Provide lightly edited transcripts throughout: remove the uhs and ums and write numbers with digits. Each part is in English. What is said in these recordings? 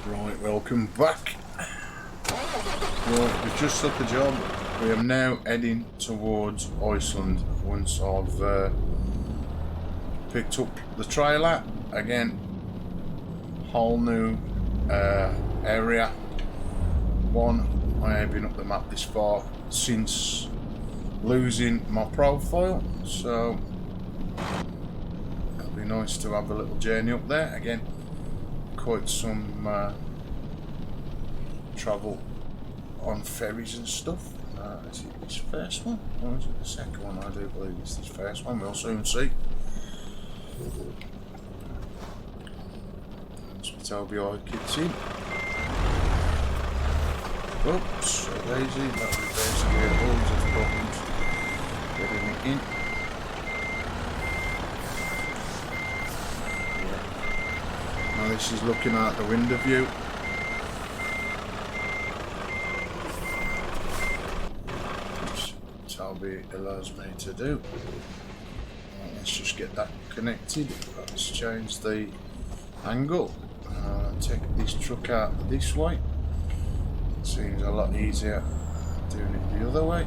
Right, welcome back. Right, we've just took the job. We are now heading towards Iceland once I've picked up the trailer. Again, whole new area. One, I have been up the map this far since losing my profile, so it'll be nice to have a little journey up there. Again, quite some travel on ferries and stuff. Is it this first one or is it the second one? I do believe it's this first one. We'll soon see. That's what Tobii Eye kicks in. Oops, so daisy. That was basically loads of problems getting it in. Now this is looking at the window view. Which Tobii allows me to do. Let's just get that connected. Let's change the angle. Take this truck out this way. Seems a lot easier doing it the other way.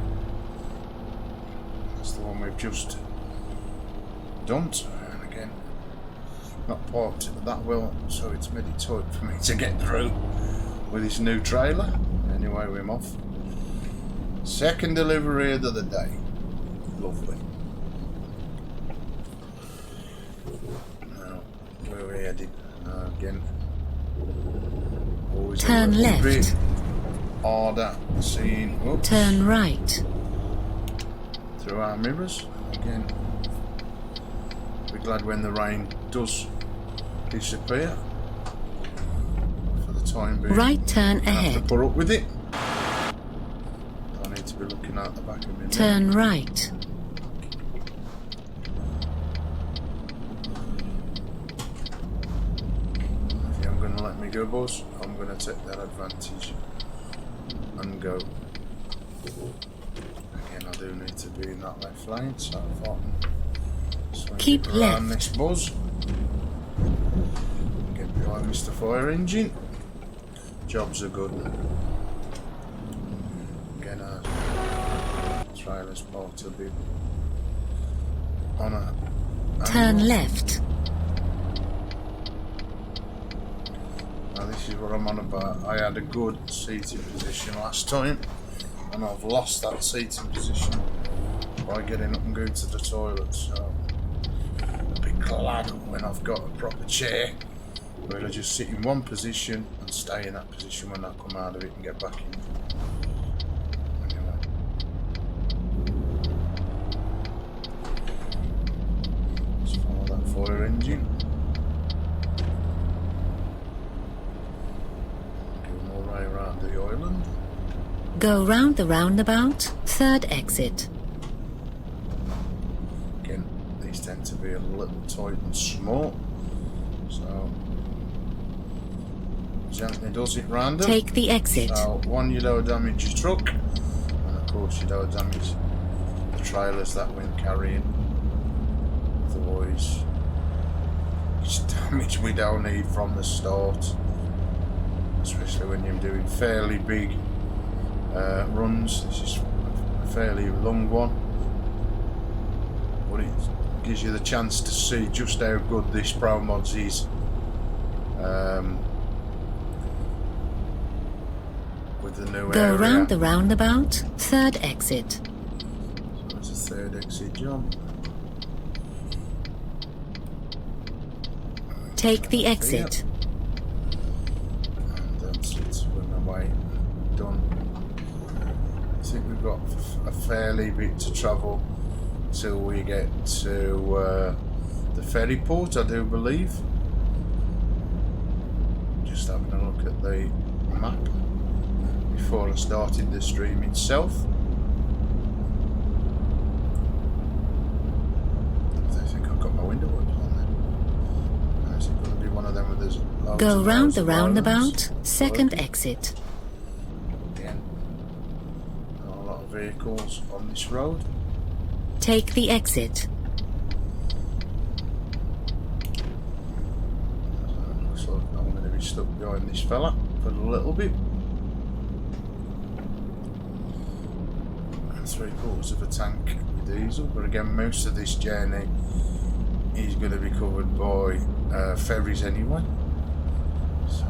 That's the one we've just dumped. And again, not parked that well, so it's made it tight for me to get through with this new trailer. Anyway, we're off. Second delivery of the day. Lovely. Now, where are we heading? Again, always turn left. Harder seeing. Oops, turn right. Through our mirrors. Again, we're glad when the rain does disappear. For the time being, right turn I have ahead. to put up with it. I need to be looking out the back of me. Turn right. If you're going to let me go, boss, I'm going to take that advantage and go. Again, I do need to be in that left lane, so if I can swing keep around left. this buzz, get behind Mr. Fire Engine. Jobs are good. Again, our trailer's part to be on a turn angle. left. Now this is what I'm on about. I had a good seating position last time and I've lost that seating position by getting up and going to the toilet, so I'll be glad when I've got a proper chair where I just sit in one position and stay in that position when I come out of it and get back in. Anyway. Let's follow that fire engine. Around the island. Go round the roundabout. Third exit. Again, these tend to be a little tight and small, so gently does it random. Take the exit. So one, you don't damage your truck, and of course you don't damage the trailers that we're carrying. Otherwise, it's damage we don't need from the start. Especially when you're doing fairly big runs. This is a fairly long one, but it gives you the chance to see just how good this Pro Mods is. With the new Go area. round the roundabout. Third exit. So it's a third exit job. Take the exit. Done. I think we've got a fairly bit to travel till we get to the ferry port, I do believe. Just having a look at the map before I started the stream itself. I think I've got my window open on there. Is it going to be one of them where there's loads Go and round loads the of roundabout. islands? Second exit. Vehicles on this road. Take the exit. Looks like I'm going to be stuck behind this fella for a little bit. And 3/4 of a tank with diesel, but again, most of this journey is going to be covered by ferries anyway. So,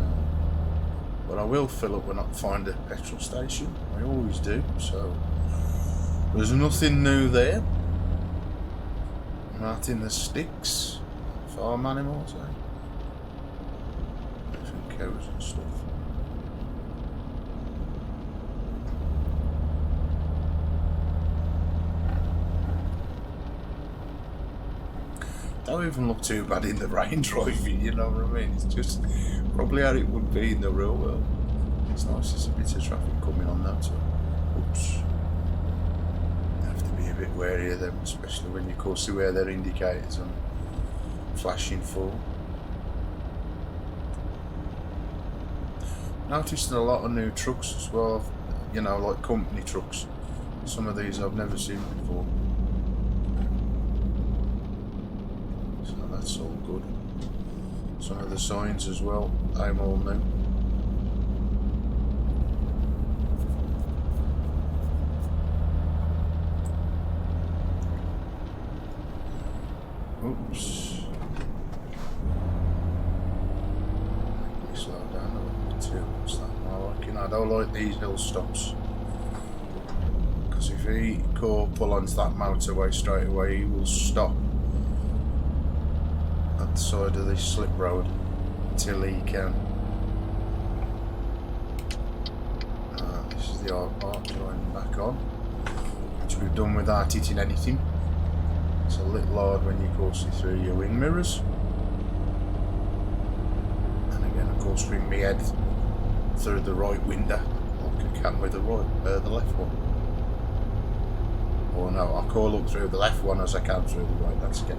but I will fill up when I find a petrol station. I always do. So there's nothing new there. Not in the sticks. Farm animals, eh? Different cows and stuff. Don't even look too bad in the rain driving, you know what I mean? It's just probably how it would be in the real world. It's nice, there's a bit of traffic coming on that, so oops. You have to be a bit wary of them, especially when you see where their indicators are flashing for. Noticed a lot of new trucks as well, you know, like company trucks. Some of these I've never seen before. So that's all good. Some of the signs as well, I'm all new. Oops. Slow down a little bit too much. I don't like these hill stops. Because if he pull onto that motorway straight away, he will stop at the side of this slip road until he can. This is the hard part, joining back on, which we've done without hitting anything. It's a little hard when you're coursing through your wing mirrors. And again, of course, swing my head through the right window, like I can with the left one. Or no, I call up through the left one as I can through the right. That's again.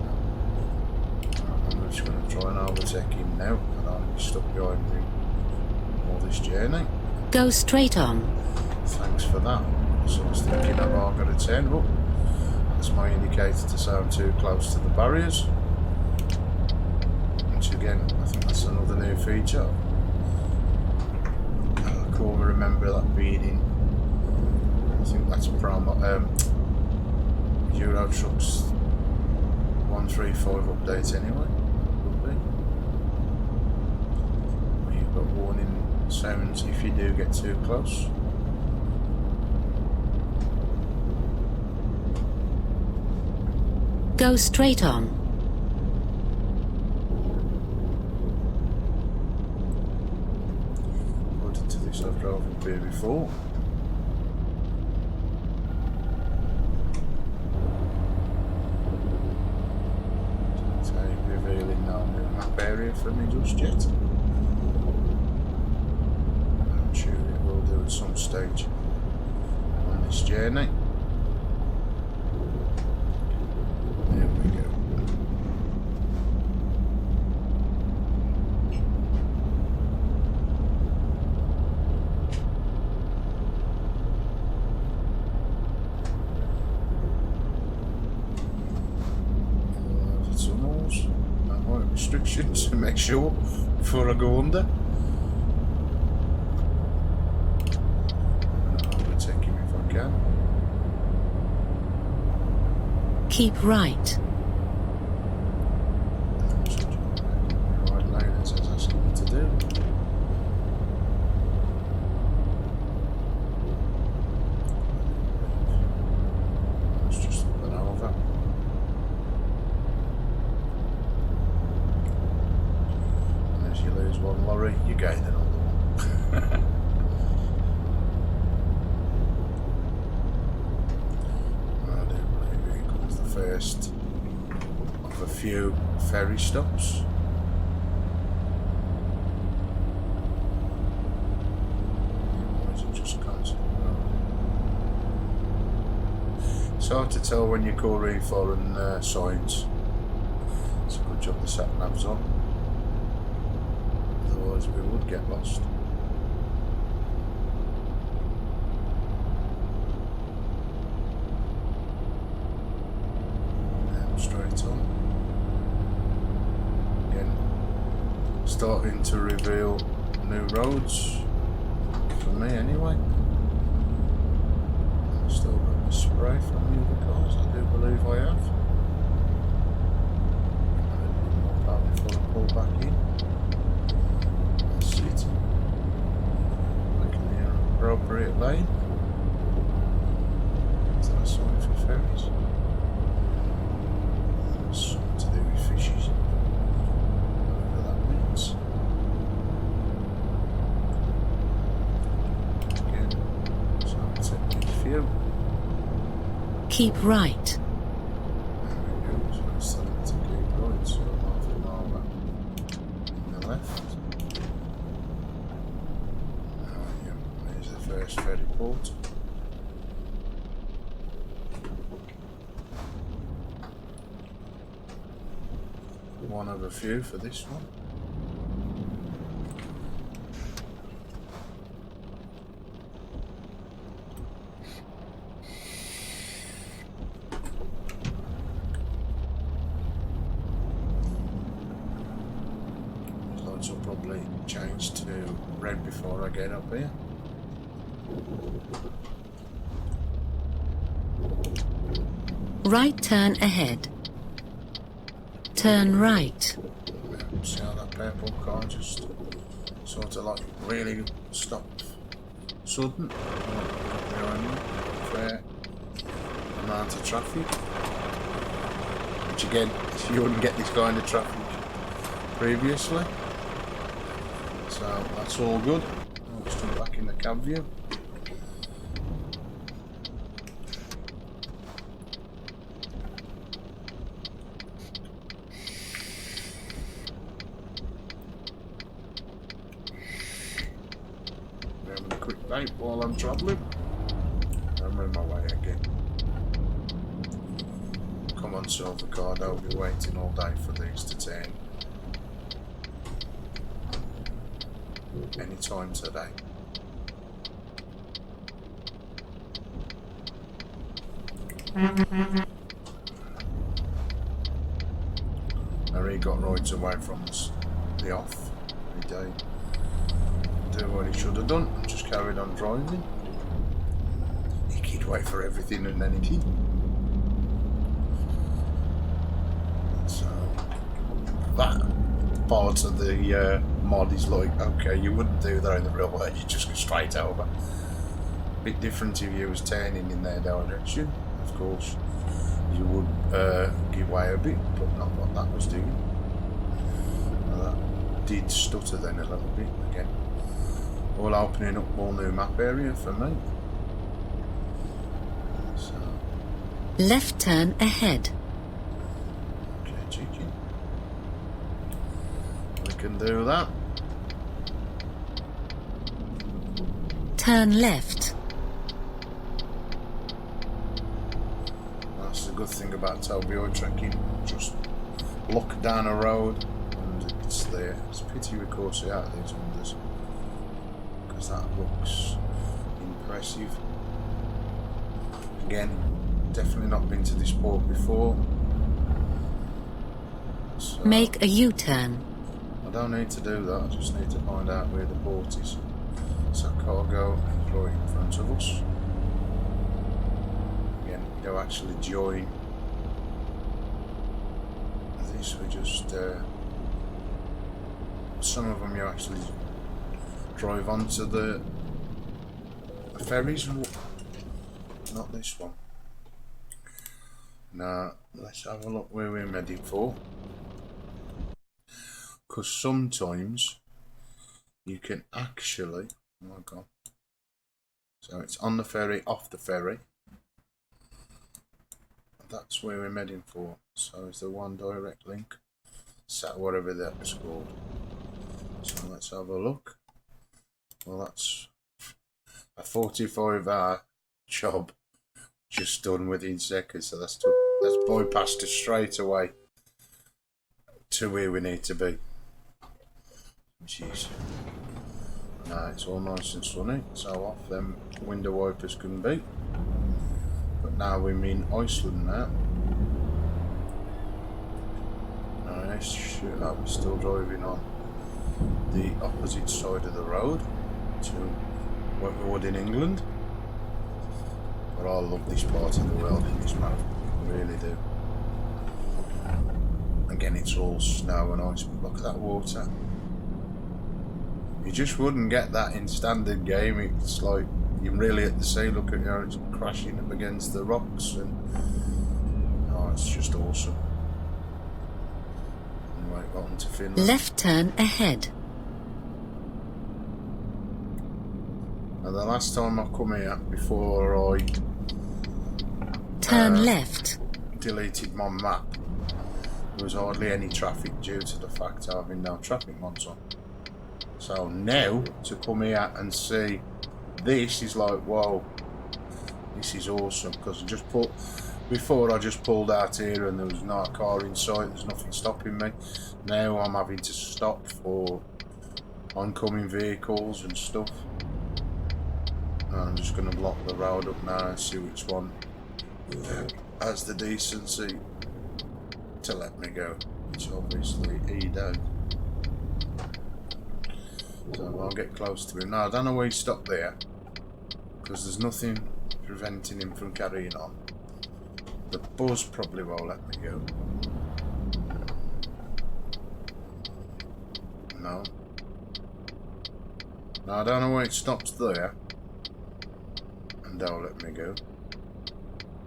I'm just going to try and overtake him now, and I'll be stuck behind him all this journey. Go straight on. Thanks for that. So I was thinking, have I got to turn up? That's my indicator to say I'm too close to the barriers. Which again, I think that's another new feature. I can't remember that being in. I think that's Euro Trucks 135 update anyway. Would be. Where you've got warning sounds if you do get too close. Go straight on. According to this, I've drove up here before. It's revealing no new map area for me just yet. I'm sure it will do at some stage on this journey. There we go. The tunnels and height restrictions to make sure before I go under. I'll overtake him if I can. Keep right. Right lane, as it's asking me to do. It's just up and over. And as you lose one lorry, you gain another one. First of a few ferry stops. Or is it just constant? It's hard to tell when you're calling foreign signs. It's a good job the sat nav's on. Otherwise we would get lost. Straight on. Again, starting to reveal new roads for me anyway. I've still got the spray from the other cars, I do believe I have. A little more power before I pull back in. That's it. Making the appropriate lane. Is that a sign for ferries? That's something to do with fishes. Whatever that means. Again, so take me few. Keep right. There we go. So it's telling me to keep right, so half a mile back in the left. There we go. There's the first ferry port. One of a few for this one. Lights will probably change to red before I get up here. Right turn ahead. Turn right. See how that purple car just sort of like really stopped sudden. Fair amount of traffic. Which again, you wouldn't get this kind of traffic previously. So that's all good. I'll just jump back in the cab view. Having a quick break while I'm travelling. I'm on my way again. Come on, silver card, I'll be waiting all day for these to turn. Anytime today. I really got rights away from the off every day. Do what he should have done and just carried on driving. He could wait for everything and then he did. So that part of the mod is like, okay, you wouldn't do that in the real world, you just go straight over. Bit different if you was turning in their direction. Of course, you would give way a bit, but not what that was doing. Now that did stutter then a little bit again. All opening up more new map area for me. So, Left turn ahead. okay, chicken. We can do that. Turn left. That's the good thing about Tobii Eye tracking. Just lock down a road and it's there. It's a pity we can't see out these windows, because that looks impressive. Again, definitely not been to this port before. So Make a U-turn. I don't need to do that, I just need to find out where the port is. So cargo is right in front of us. Again, we don't actually join this, we just some of them you actually drive onto the ferries, not this one. Now let's have a look where we're heading for, because sometimes you can actually, oh my god, so it's on the ferry, off the ferry, that's where we're heading for. So is the one direct link, so whatever that was called. So let's have a look. Well, that's a 45-hour job just done within seconds, so that's bypassed us straight away to where we need to be. Jeez. Now it's all nice and sunny, so off them window wipers can be. But now we're in Iceland now. Nice, shoot, that was still driving on. the opposite side of the road to what we would in England. But I love this part of the world in this map, I really do. Again, it's all snow and ice, but look at that water. You just wouldn't get that in standard game. It's like you're really at the sea. Look at how it's crashing up against the rocks, and oh, it's just awesome. Anyway, got on to Finland. Left turn ahead. And the last time I come here, before I Turn left. deleted my map, there was hardly any traffic due to the fact of having no traffic mods on. So now to come here and see this is like, whoa, this is awesome. Because before I just pulled out here and there was no car in sight, there's nothing stopping me. Now I'm having to stop for oncoming vehicles and stuff. I'm just going to block the road up now and see which one has the decency to let me go. Which obviously he don't. So I'll get close to him. Now I don't know why he stopped there, because there's nothing preventing him from carrying on. The buzz probably won't let me go. No. Now I don't know why it stops there. And they'll let me go.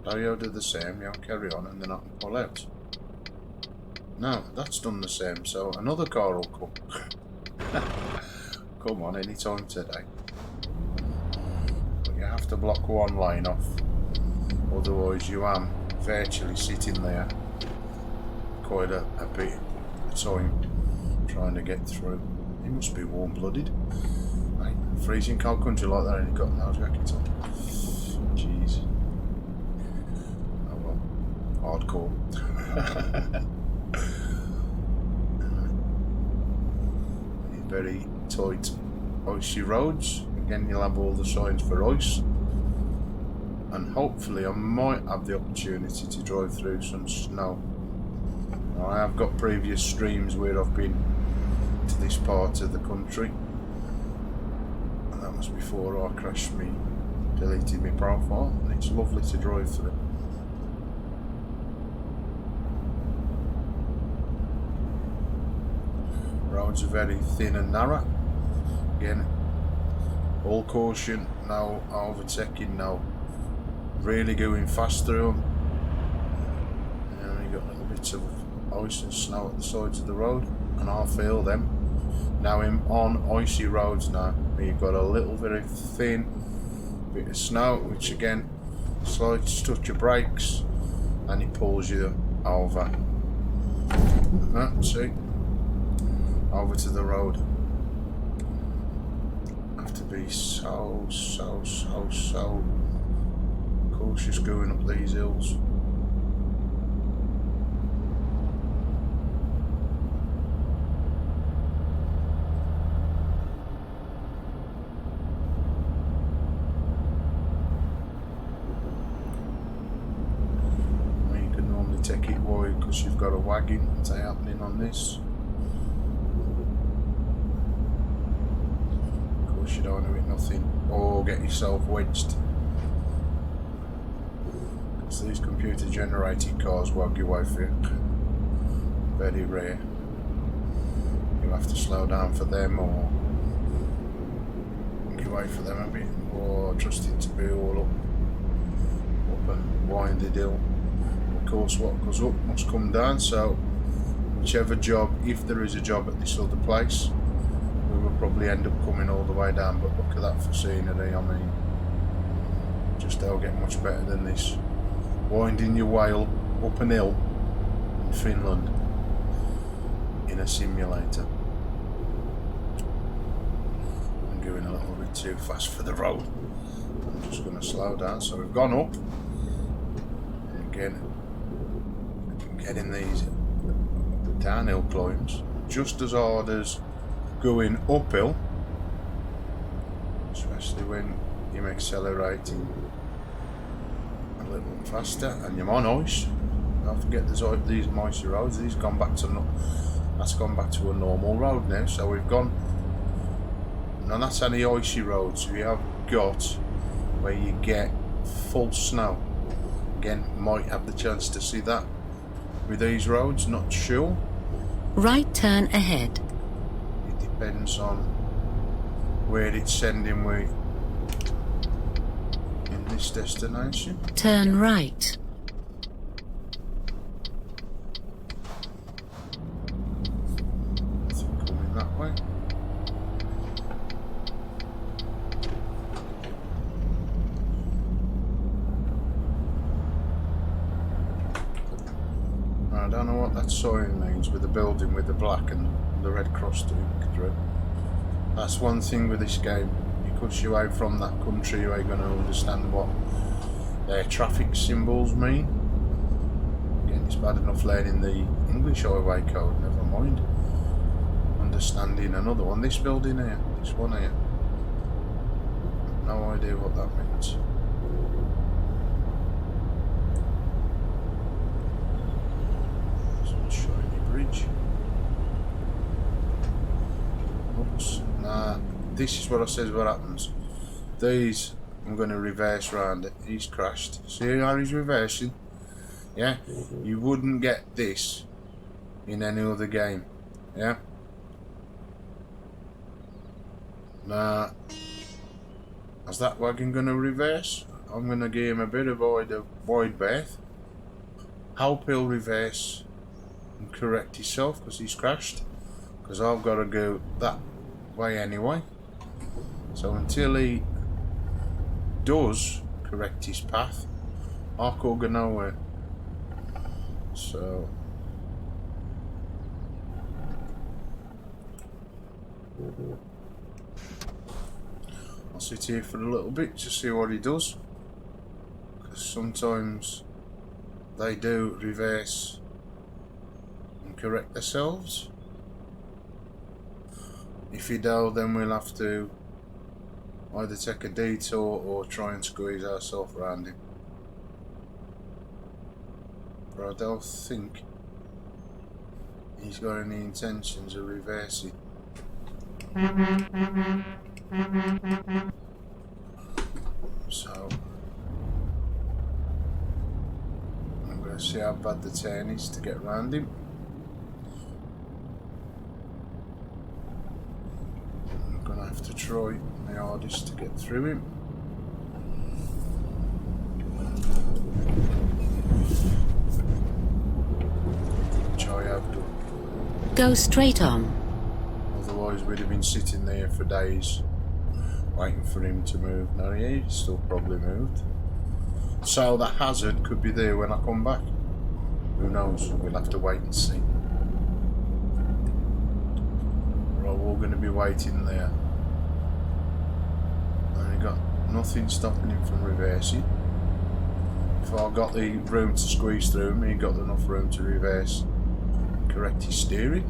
They'll do the same, you'll carry on and then I can pull out. No, that's done the same, so another car will come. Come on, any time today. But you have to block one lane off, otherwise you am virtually sitting there quite a bit of time trying to get through. He must be warm-blooded. Right, freezing cold country like that and he got no jacket on. Jeez. Oh well, hardcore. Very tight icy roads. Again, you'll have all the signs for ice, and hopefully I might have the opportunity to drive through some snow. Now, I have got previous streams where I've been to this part of the country, and that was before I crashed me, deleted my profile, and it's lovely to drive through. Roads are very thin and narrow. Again, all caution, no overtaking, no really going fast through them. And you got little bits of ice and snow at the sides of the road, and I feel them. Now I'm on icy roads now, where you've got a little very thin bit of snow, which again, slides touch your brakes, and it pulls you over. See? Over to the road. Have to be so cautious going up these hills. You can normally take it wide because you've got a wagon that's happening on this. You don't want to hit nothing or get yourself wedged, because these computer generated cars won't give way for you. Very rare. You have to slow down for them or give way for them a bit, or trust it to be all up a windy hill. Of course what goes up must come down, so whichever job, if there is a job at this other place, we will probably end up coming all the way down. But look at that for scenery. I mean, just they'll get much better than this. Winding your way up an hill in Finland in a simulator. I'm going a little bit too fast for the road. I'm just going to slow down. So we've gone up. And again, getting these downhill climbs just as hard as going uphill, especially when you're accelerating a little faster and you're on ice. Don't forget there's these icy roads. These gone back to That's gone back to a normal road now. So we've gone. Now that's only icy roads. We have got where you get full snow. Again, might have the chance to see that with these roads. Not sure. Right turn ahead. It depends on where it's sending me in this destination. Turn right. Coming that way. I don't know what that sign means with the building with the black and the red cross doing through. That's one thing with this game. Because you're out from that country, you ain't going to understand what their traffic symbols mean. Again, it's bad enough learning the English highway code, never mind understanding another one. This building here, this one here. No idea what that means. Shiny bridge. Oops. Nah, this is what I says what happens. These, I'm going to reverse round it. He's crashed. See how he's reversing? Yeah? You wouldn't get this in any other game. Yeah? Nah. Is that wagon going to reverse? I'm going to give him a bit of wide berth. Hope he'll reverse and correct himself because he's crashed, because I've got to go that way anyway. So until he does correct his path, I can't go nowhere. So I'll sit here for a little bit to see what he does, because sometimes they do reverse and correct themselves. If you do, then we'll have to either take a detour or try and squeeze ourselves around him. But I don't think he's got any intentions of reversing. So I'm going to see how bad the turn is to get around him. I'm going to have to try my hardest to get through him. Which I have done. Go straight on. Otherwise we'd have been sitting there for days waiting for him to move. Now yeah, he's still probably moved. So the hazard could be there when I come back. Who knows? We'll have to wait and see. We're all going to be waiting there. And he got nothing stopping him from reversing. If I got the room to squeeze through him, he got enough room to reverse and correct his steering.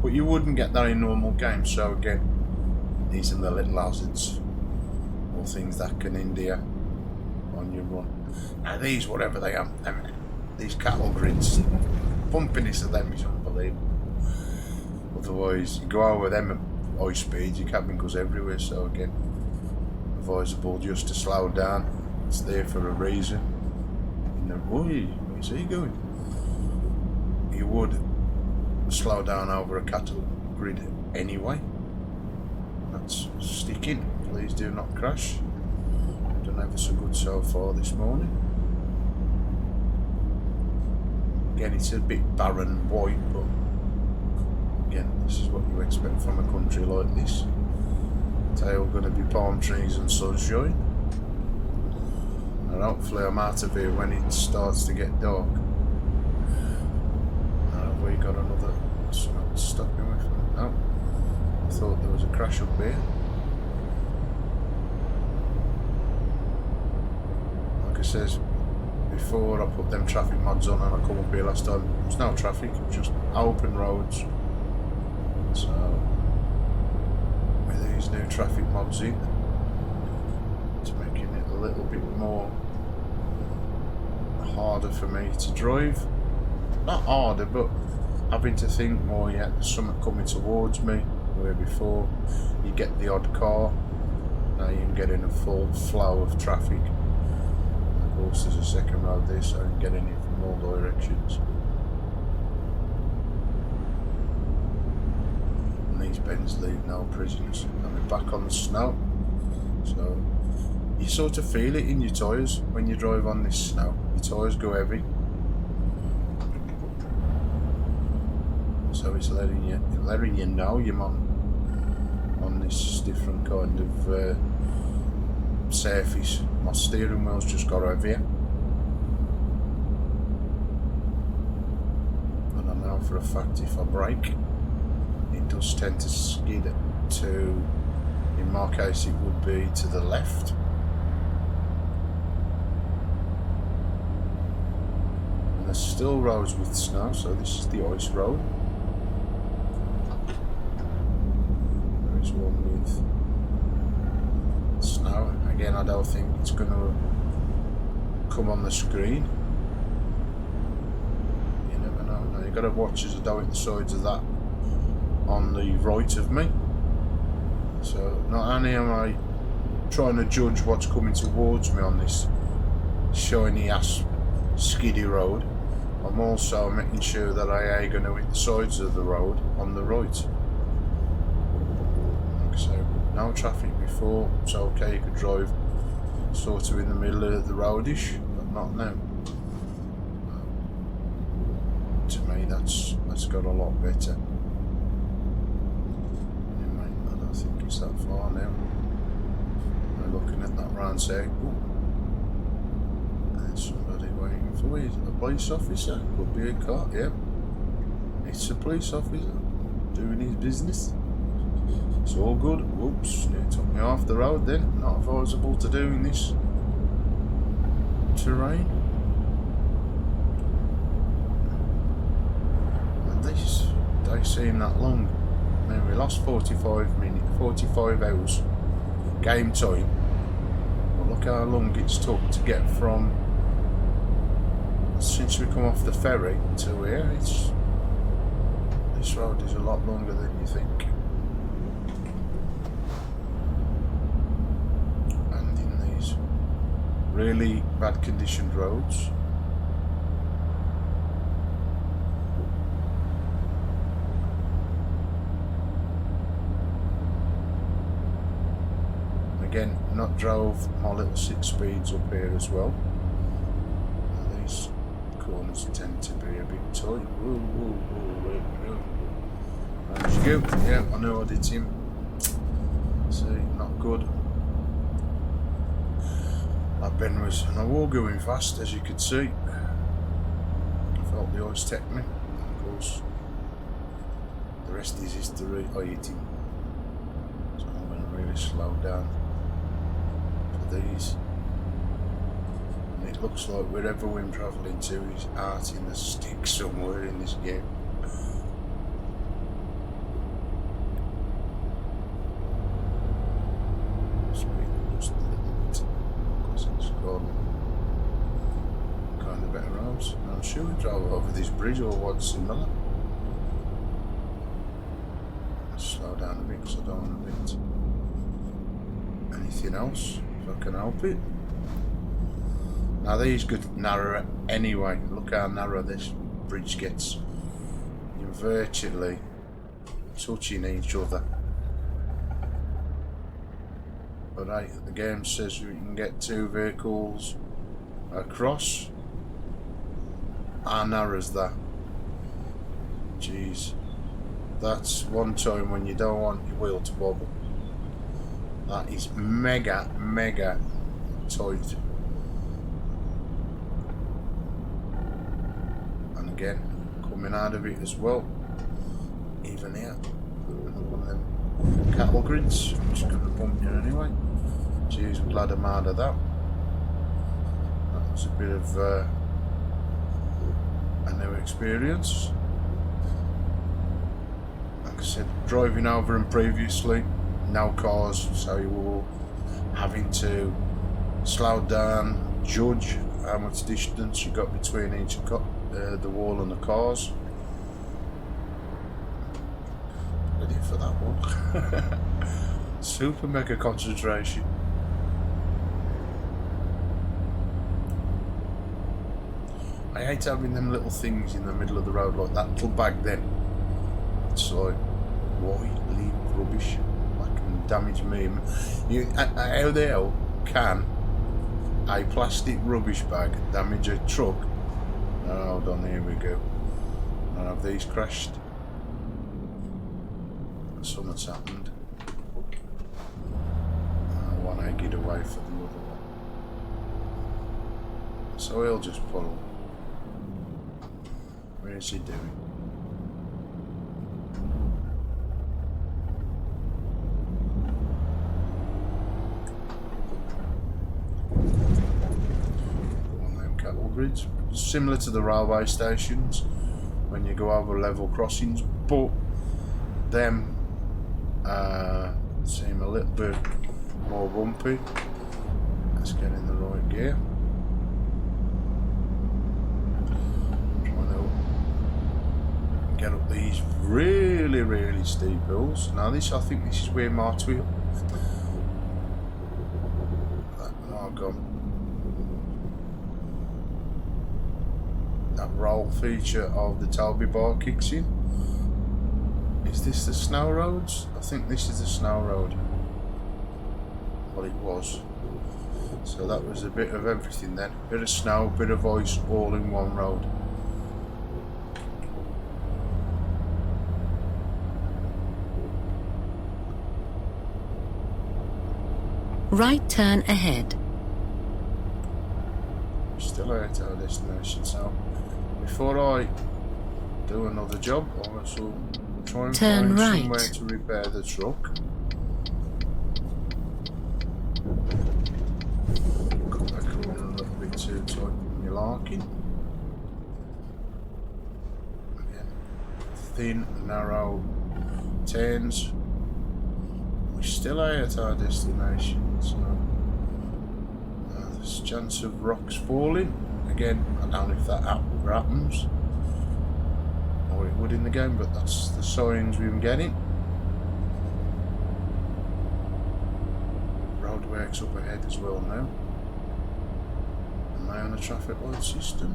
But you wouldn't get that in normal games. So again, these are the little hazards or things that can hinder on your run. Now these, whatever they are, these cattle grids, pumpiness of them is unbelievable. Otherwise, you go over them at high speed, your cabin goes everywhere. So again, advisable just to slow down. It's there for a reason. You know, where's he going? You would slow down over a cattle grid anyway. That's sticking. Please do not crash. Done ever so good so far this morning. Again, it's a bit barren white, but again, this is what you expect from a country like this. Tail going to be palm trees and sunshine. And hopefully I'm out of here when it starts to get dark. We got another stopping with me. No, I thought there was a crash up here. Like I says before, I put them traffic mods on and I come up here last time. There's no traffic, just open roads. So with these new traffic mods in, it's making it a little bit more harder for me to drive. Not harder, but having to think more, yeah, there's something coming towards me, where before you get the odd car, now you're getting a full flow of traffic. Of course there's a second road there, so I'm getting it from all directions. And these bends leave no prisoners. And we're back on the snow, so you sort of feel it in your tyres when you drive on this snow. Your tyres go heavy. So it's letting you know you're on this different kind of surface. My steering wheel's just got heavier, and I know for a fact if I brake, it does tend to skid to, in my case, it would be to the left. And there's still roads with snow, so this is the ice road. One with snow. Again, I don't think it's going to come on the screen. You never know. Now you've got to watch as I do hit the sides of that on the right of me. So not only am I trying to judge what's coming towards me on this shiny ass skiddy road, I'm also making sure that I ain't going to hit the sides of the road on the right. So no traffic before, it's okay, you could drive sort of in the middle of the roadish, but not now. To me that's got a lot better. Anyway, I don't think it's that far now. I'm looking at that round circle. There's somebody waiting for you. A police officer, could be a car, yeah. It's a police officer doing his business. It's all good. Whoops, it took me off the road then. Not advisable to do in this terrain. And they seem that long. I mean, we lost 45 hours game time. But look how long it's took to get from, since we come off the ferry to here. This road is a lot longer than you think. Really bad conditioned roads. Again, not drove my little 6 speeds up here as well. Now these corners tend to be a bit tight. Whoa, whoa, whoa, whoa. There you go. Yeah, I know I did him. See, not good. That bend was, and I was going fast, as you could see. I felt the ice take me. Of course, the rest is history. I hit him. So I'm going to really slow down for these. And it looks like wherever we're travelling to is art in the stick somewhere in this game. Kind of better roads. I'm sure we drove over this bridge or what's similar. Let's slow down a bit because I don't want to hit anything else if I can help it. Now these get narrower anyway. Look how narrow this bridge gets. You're virtually touching each other. But hey, the game says we can get 2 vehicles across. How narrow is that? Jeez. That's one time when you don't want your wheel to wobble. That is mega, mega tight. And again, coming out of it as well. Even here. One of them cattle grids. I'm just going to bump you anyway. Jeez, I'm glad I'm out of that. That was a bit of a new experience. Like I said, driving over them previously, no cars, so you were having to slow down, judge how much distance you got between each the wall and the cars. ready for that one. Super mega concentration. I hate having them little things in the middle of the road like that little bag then. It's like, why leave rubbish? That can damage me. How the hell can a plastic rubbish bag damage a truck? Oh, hold on, here we go. None of these crashed. Something's happened. One egged away for the other one. So he'll just pull. Where is he doing? One of them cattle grids. Similar to the railway stations when you go over level crossings, but them seem a little bit more bumpy. Let's get in the right gear. Trying to get up these really steep hills. Now I think this is where Mart's wheel. Oh god. That roll feature of the Tobii bar kicks in. Is this the snow roads? I think this is the snow road. Well, it was. So that was a bit of everything then. Bit of snow, bit of ice, all in one road. Right turn ahead. Still at our destination, so before I do another job, I will try and Turn find right. somewhere to repair the truck. Cut that corner a little bit too tight when you're larking. Again, thin, narrow turns. We're still at our destination, so there's a chance of rocks falling. Again, I don't know if that happens or it would in the game, but that's the signs we've been getting. Roadworks up ahead as well now. Am I on a traffic light system?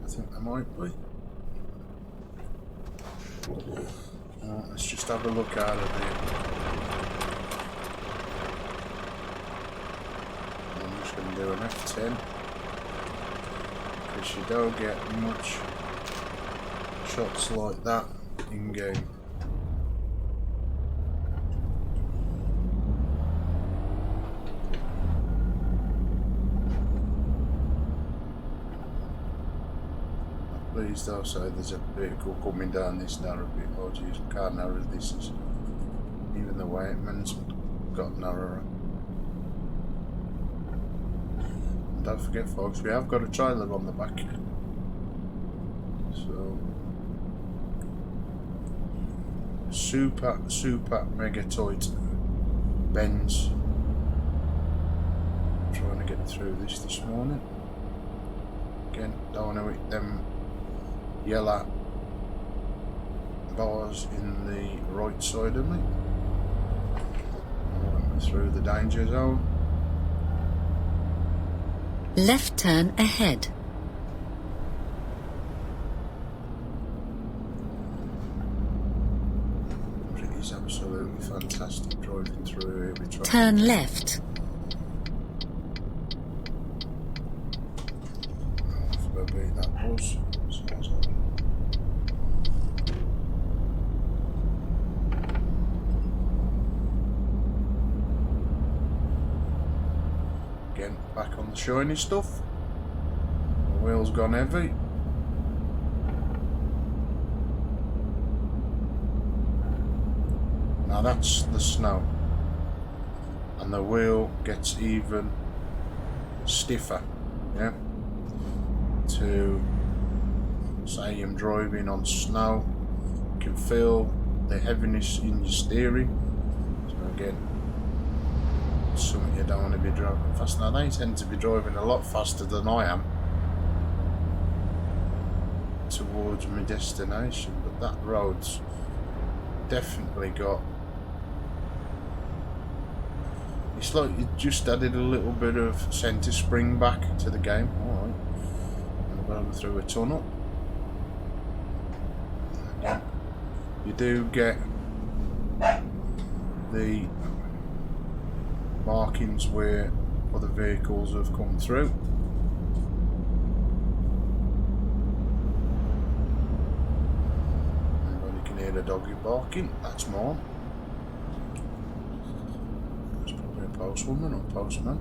I think I might be. Let's just have a look out of here. I'm just going to do an F10. Because you don't get much shots like that in game. Please don't say there's a vehicle coming down this narrow bit. Oh jeez, look how narrow this is. Even the Waitman's got narrower. And don't forget folks, we have got a trailer on the back. So super mega tight bends. Trying to get through this morning. Again, don't want to hit them yellow bars in the right side of me. Through the danger zone. Left turn ahead. It is absolutely fantastic driving through here. Turn left. How big that was. Again, back on the shiny stuff. The wheel's gone heavy. Now that's the snow. And the wheel gets even stiffer. Yeah. To say I'm driving on snow, you can feel the heaviness in your steering. So again, something you don't want to be driving fast. Now they tend to be driving a lot faster than I am towards my destination, but that road's definitely got... It's like you just added a little bit of centre spring back to the game. Alright. I'm going through a tunnel. Again, you do get the markings where other vehicles have come through. Everybody can hear the doggy barking. That's mine. It's probably a postwoman or postman.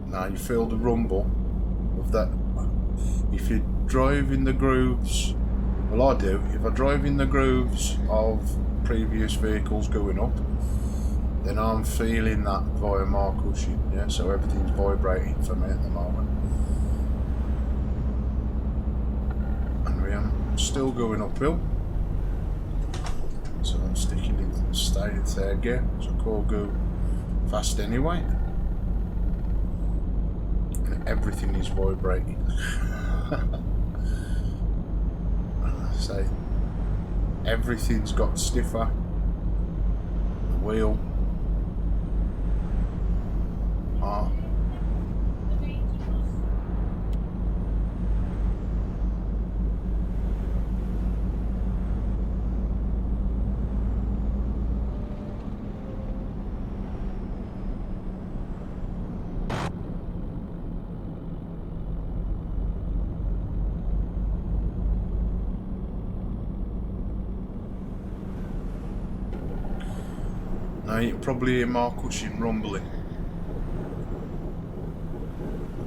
Now you feel the rumble of that. If you drive in the grooves, well I do, if I drive in the grooves of previous vehicles going up, then I'm feeling that via my cushion, yeah, so everything's vibrating for me at the moment. And we am still going uphill, so I'm sticking in, staying in third gear, so I can't go fast anyway. And everything is vibrating. So everything's got stiffer. The wheel. Now you can probably hear my cushion rumbling.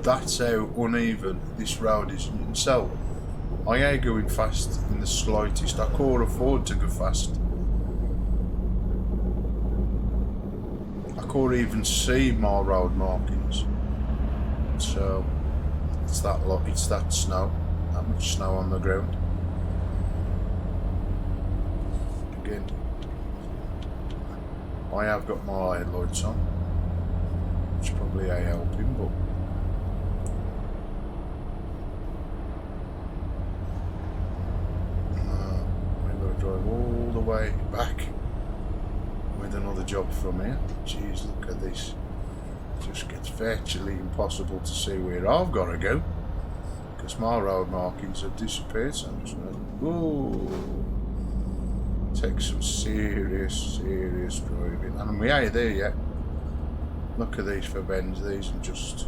That's how uneven this road is. So I ain't going fast in the slightest. I can't afford to go fast. I can't even see my road markings. So it's that lot. It's that snow. That much snow on the ground. Again, I have got my headlights on, which probably ain't helping, but we've got to drive all the way back with another job from here. Jeez, look at this. It just gets virtually impossible to see where I've got to go because my road markings have disappeared. So I'm just going to take some serious driving, and we ain't there yet. Look at these for bends. These are just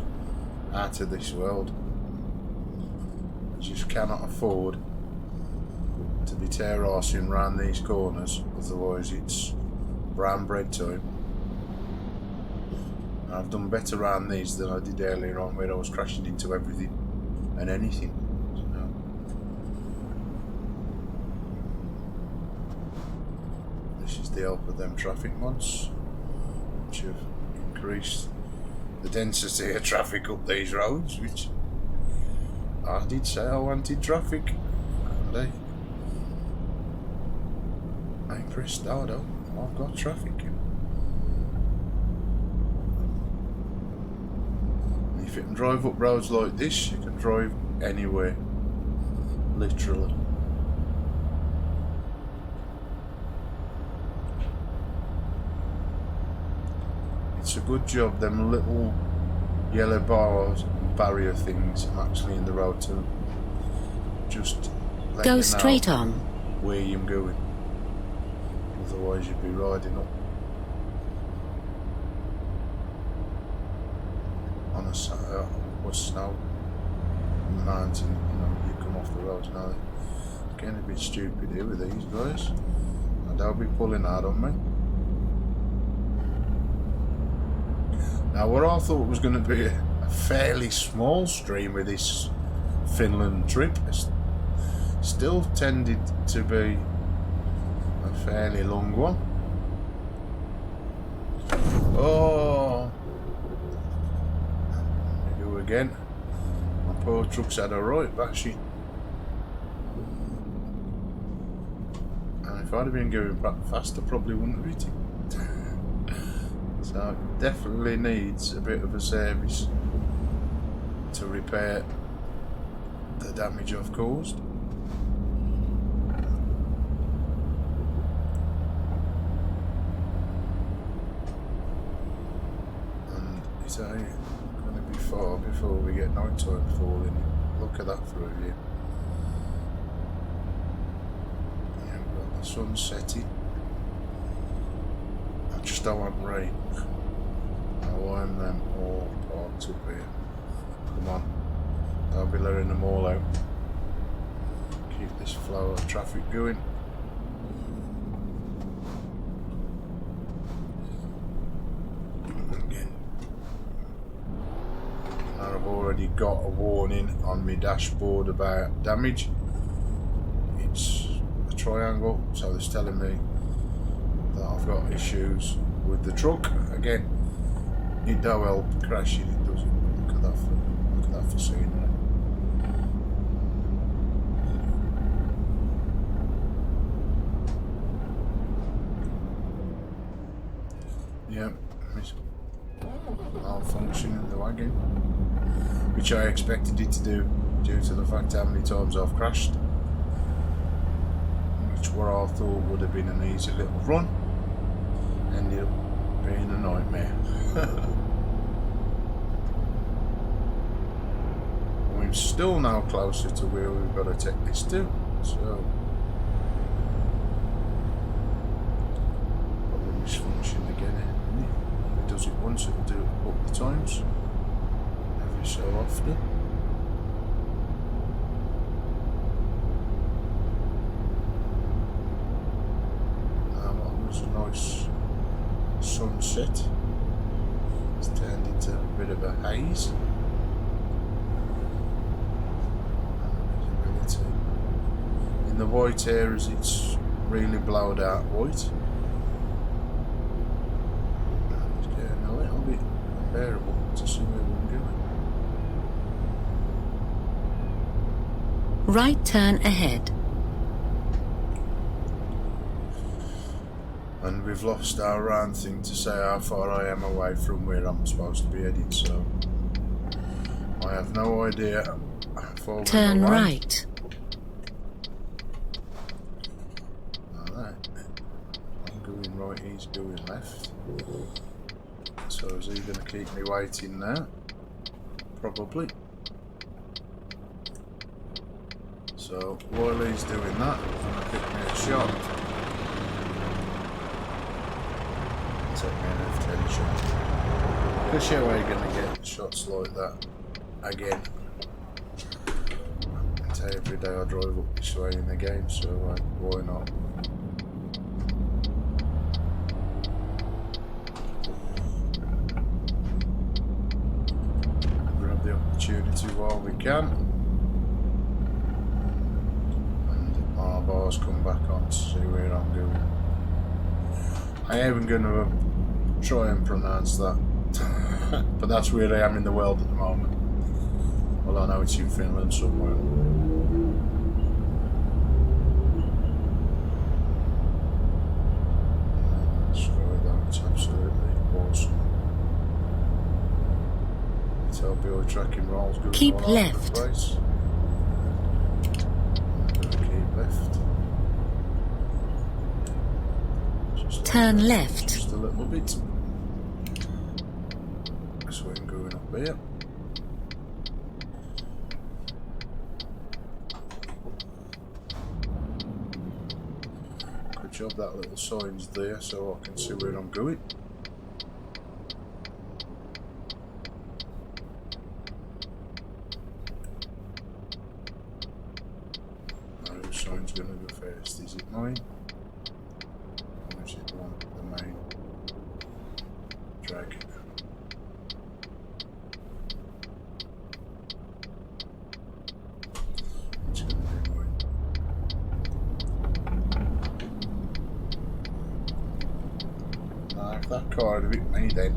out of this world. You just cannot afford to be tear-arsing around these corners, otherwise it's brown bread time. I've done better around these than I did earlier on, where I was crashing into everything and anything. This is the help of them traffic mods, which have increased the density of traffic up these roads, which I did say I wanted traffic, and I pressed start up. I've got traffic. If you can drive up roads like this, you can drive anywhere, literally. It's a good job them little yellow bars and barrier things are actually in the road to just let Go you know straight on. where you're going. Otherwise you'd be riding up on a snow on the mountain. You know, you come off the road now. It's getting a bit stupid here with these guys, and they'll be pulling out on me. Now, what I thought was going to be a fairly small stream with this Finland trip still tended to be a fairly long one. Oh, there we go again. My poor truck's had a right bashing. And if I'd have been going faster, I probably wouldn't have hit it. So it definitely needs a bit of a service to repair the damage I've caused. So going to be far before we get night time falling in. Look at that for a view. Yeah, we've got the sun setting. I just don't want rain. I want them all parked up here. Come on. Don't be letting them all out. Keep this flow of traffic going. Again. And I've already got a warning on my dashboard about damage. It's a triangle, so it's telling me that I've got issues with the truck. Again, it don't help crashing, it doesn't. Look at that for scenery. Yeah, it's malfunctioning the wagon, which I expected it to do due to the fact how many times I've crashed, which what I thought would have been an easy little run ended up being a nightmare. We're still now closer to where we've got to take this to, so probably misfunction again. If it does it once, it'll do it a couple of times, every so often. That was a nice sunset. It's turned into a bit of a haze. In the white areas, it's really blowed out white. It's getting a little bit unbearable to see where we're going. Right turn ahead. And we've lost our round thing to say how far I am away from where I'm supposed to be heading, so I have no idea how far. Turn right. I'm going right, he's going left. So is he going to keep me waiting now? Probably. So while he's doing that, I'm going to pick me a shot. Take me an F10 shot. Because yeah, we're going to get shots like that again. I tell you, every day I drive up this way in the game, so why not? Grab the opportunity while we can. And our bars come back on to see where I'm going. I ain't even going to try and pronounce that, but that's where I am in the world at the moment. Well, I know it's in Finland somewhere. It's absolutely awesome. Tobii Eye tracking rolls going keep all left. over the place. Keep left. Turn left. Just a little bit. That's where I'm going up here. Good job that little sign's there so I can see where I'm going. No, the sign's going to go first. Is it mine? Or is it one, the main drag? It's going to be mine. Now, if that car had hit me, then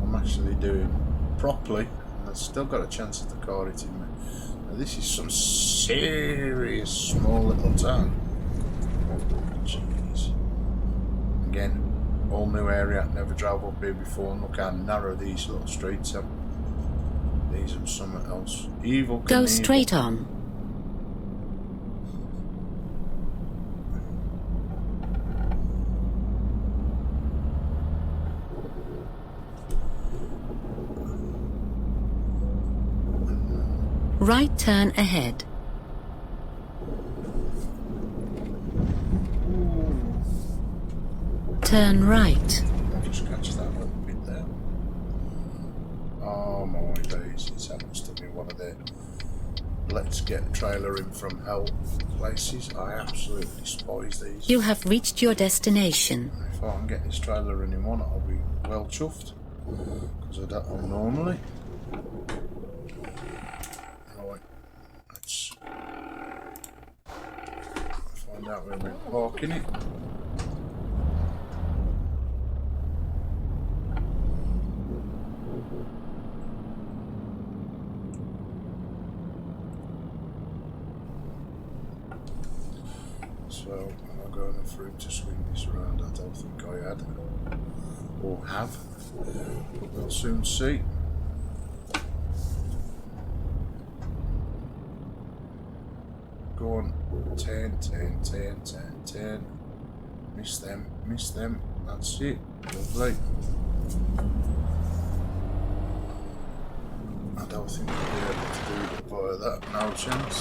I'm actually doing properly, and I've still got a chance of the car hitting me. Now, this is some serious small little town. Jeez. Again, all new area, never drove up here before, and look how narrow these little streets are. These are something else. Evil Go Knievel. straight on. Right turn ahead. Turn right. I'll just catch that little bit there. Oh my daisies, that must have been one of the let's get trailer in from hell places. I absolutely despise these. You have reached your destination. If I can get this trailer in one, I'll be well chuffed. Because I don't normally. Right, let's find out where we're parking it. So, am I going through to swing this around? I don't think I had. Or have. But we'll soon see. Go on. 10, 10, 10, 10, 10. Miss them, miss them. That's it. Lovely. I don't think I'll be able to do it via that. No chance.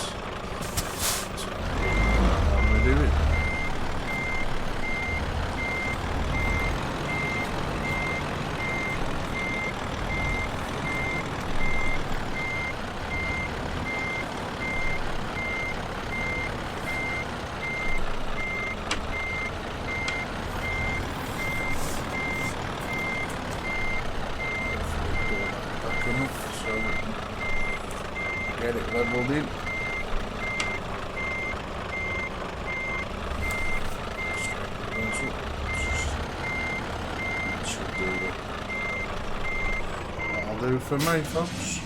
So, I'm going to do it. Get it leveled in. That should do it. That'll do for me, folks.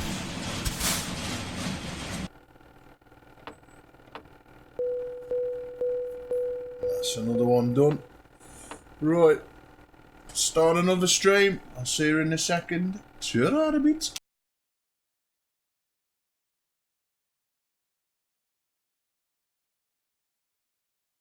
That's another one done. Right. Start another stream. I'll see you in a second. See you later, bits.